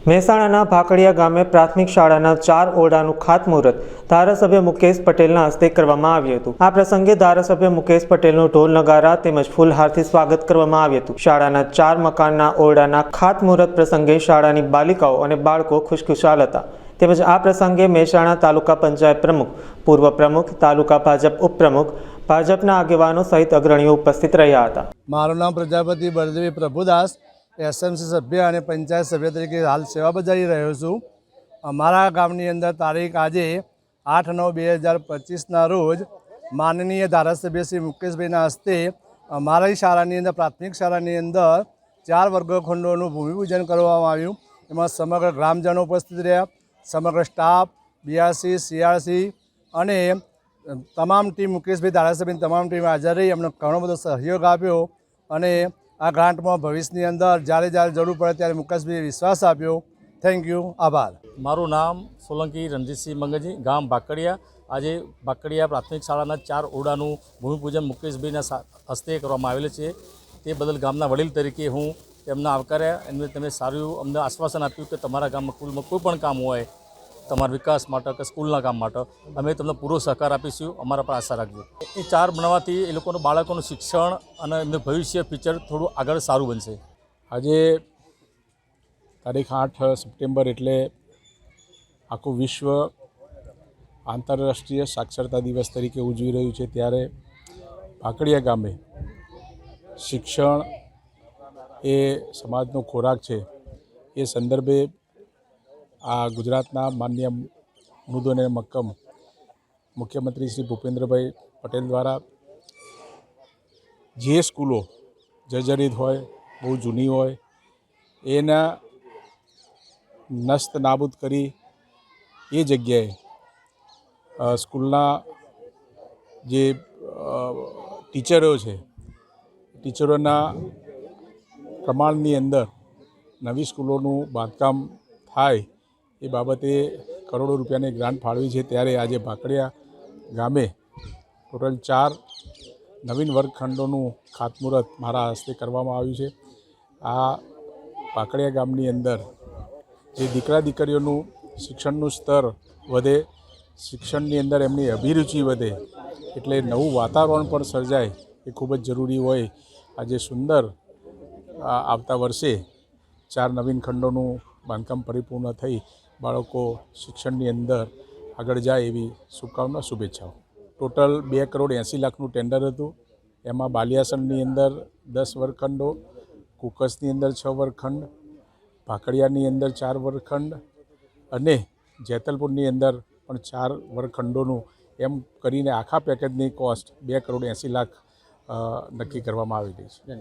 મહેસાણાના ભાકડિયા ગામે પ્રાથમિક શાળાના 4 ઓરડાનું ખાતમુહૂર્ત ધારાસભ્ય મુકેશ પટેલના હસ્તે કરવામાં આવ્યું હતું। આ પ્રસંગે ધારાસભ્ય મુકેશ પટેલનું ઢોલ નગારા તેમજ ફૂલહારથી સ્વાગત કરવામાં આવ્યું હતું। શાળાના 4 મકાનના ઓરડાના ખાતમુહૂર્ત પ્રસંગે શાળાની બાલિકાઓ અને બાળકો ખુશખુશાલ હતા। તેમજ આ પ્રસંગે મહેસાણા તાલુકા પંચાયત પ્રમુખ, પૂર્વ પ્રમુખ, તાલુકા ભાજપ ઉપપ્રમુખ, ભાજપના આગેવાનો સહિત અગ્રણીઓ ઉપસ્થિત રહ્યા હતા। મારું નામ પ્રજાપતિ બળદેવી પ્રભુદાસ, એસએમસી સભ્ય અને પંચાયત સભ્ય તરીકે હાલ સેવા બજાવી રહ્યો છું। અમારા ગામની અંદર તારીખ આજે 8/9/2025ના રોજ માનનીય ધારાસભ્ય શ્રી મુકેશભાઈના હસ્તે અમારી શાળાની અંદર પ્રાથમિક શાળાની અંદર 4 વર્ગખંડોનું ભૂમિપૂજન કરવામાં આવ્યું। એમાં સમગ્ર ગ્રામજનો ઉપસ્થિત રહ્યા, સમગ્ર સ્ટાફ, બીઆરસી, સીઆરસી અને તમામ ટીમ, મુકેશભાઈ ધારાસભ્યની તમામ ટીમ હાજર રહી અમને ઘણો બધો સહયોગ આપ્યો અને આ ગ્રાન્ટમાં ભવિષ્યની અંદર જ્યારે જરૂર પડે ત્યારે મુકેશભાઈએ વિશ્વાસ આપ્યો। થેન્ક યુ, આભાર। મારું નામ સોલંકી રણજીતસિંહ મંગજી, ગામ ભાકડિયા। આજે ભાકડિયા પ્રાથમિક શાળાના 4 ઓરડાનું ભૂમિપૂજન મુકેશભાઈના હસ્તે કરવામાં આવેલ છે। તે બદલ ગામના વડીલ તરીકે હું તેમને આવકાર્યા। એમને તમે સારું અમને આશ્વાસન આપ્યું કે તમારા ગામમાં સ્કૂલમાં કોઈ પણ કામ હોય, તમારા વિકાસ માટે કે સ્કૂલના કામ માટે અમે તમને પૂરો સહકાર આપીશું, અમારા પર આશા રાખજો। એ 4 બનાવવાથી એ લોકોનું બાળકોનું શિક્ષણ અને એમનું ભવિષ્ય ફ્યુચર થોડું આગળ સારું બનશે। આજે તારીખ 8 સપ્ટેમ્બર એટલે આખું વિશ્વ આંતરરાષ્ટ્રીય સાક્ષરતા દિવસ તરીકે ઉજવી રહ્યું છે, ત્યારે ભાકડિયા ગામે શિક્ષણ એ સમાજનો ખોરાક છે એ સંદર્ભે આ ગુજરાતના માનનીય મૃદુ અને મક્કમ મુખ્યમંત્રી શ્રી ભૂપેન્દ્રભાઈ પટેલ દ્વારા જે સ્કૂલો જર્જરિત હોય, બહુ જૂની હોય, એના નસ્ત નાબૂદ કરી એ જગ્યાએ સ્કૂલના જે ટીચરો છે, ટીચરોના પ્રમાણની અંદર નવી સ્કૂલોનું બાંધકામ થાય એ બાબતે કરોડો રૂપિયાની ગ્રાન્ટ ફાળવી છે। ત્યારે આજે ભાકડિયા ગામે ટોટલ 4 નવીન વર્ગખંડોનું ખાતમુહૂર્ત મારા હસ્તે કરવામાં આવ્યું છે। આ ભાકડિયા ગામની અંદર જે દીકરા દીકરીઓનું શિક્ષણનું સ્તર વધે, શિક્ષણની અંદર એમની અભિરુચિ વધે, એટલે નવું વાતાવરણ પણ સર્જાય એ ખૂબ જ જરૂરી હોય। આજે સુંદર આવતા વર્ષે 4 નવીન ખંડોનું બાંધકામ પરિપૂર્ણ થઈ બાળકો શિક્ષણની અંદર આગળ જાય એવી શુભકામના, શુભેચ્છાઓ। ટોટલ 2,80,00,000નું ટેન્ડર હતું। એમાં બાલિયાસણની અંદર 10 વર્ગખંડો, કુકસની અંદર 6 વર્ગખંડ, ભાકડિયાની અંદર 4 વર્ગખંડ અને જેતલપુરની અંદર પણ 4 વર્ગખંડોનું એમ કરીને આખા પેકેજની કોસ્ટ 2,80,00,000 નક્કી કરવામાં આવેલી છે।